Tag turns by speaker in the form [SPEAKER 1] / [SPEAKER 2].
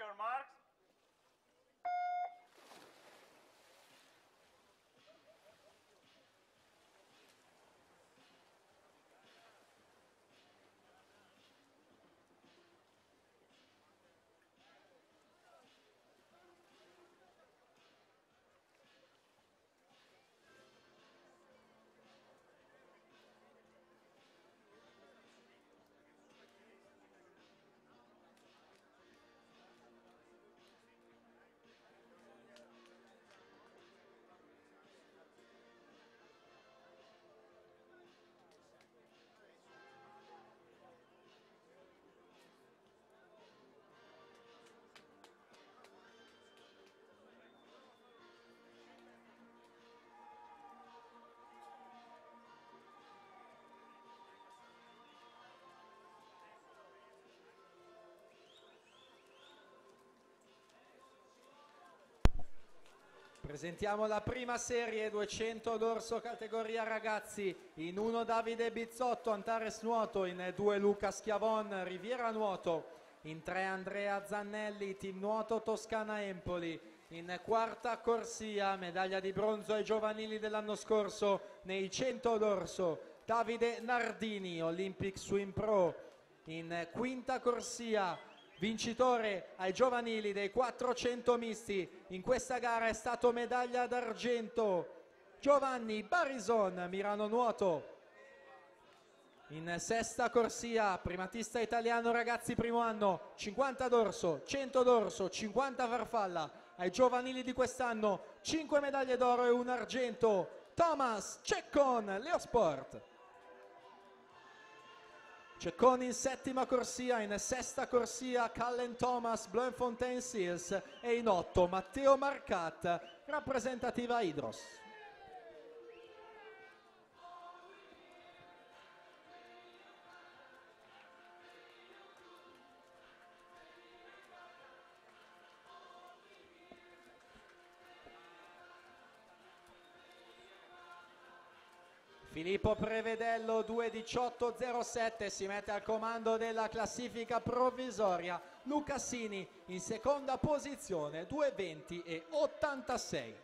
[SPEAKER 1] your marks.
[SPEAKER 2] Presentiamo la prima serie 200 d'orso categoria ragazzi. In 1 Davide Bizzotto, Antares Nuoto, in 2 Luca Schiavon, Riviera Nuoto, in 3 Andrea Zannelli, Team Nuoto Toscana Empoli. In quarta corsia, medaglia di bronzo ai giovanili dell'anno scorso nei 100 d'orso, Davide Nardini, Olympic Swim Pro. In quinta corsia, vincitore ai giovanili dei 400 misti, in questa gara è stato medaglia d'argento Giovanni Barison, Mirano Nuoto. In sesta corsia, primatista italiano ragazzi primo anno, 50 d'orso, 100 d'orso, 50 farfalla. Ai giovanili di quest'anno 5 medaglie d'oro e un argento, Thomas Ceccon, Leosport. Ceccon in settima corsia, in sesta corsia Cullen Thomas, Bloemfontein Seals e in 8 Matteo Marcat, rappresentativa Hydros. Filippo Prevedello 2:18:07 si mette al comando della classifica provvisoria. Lucassini in seconda posizione 2:20:86.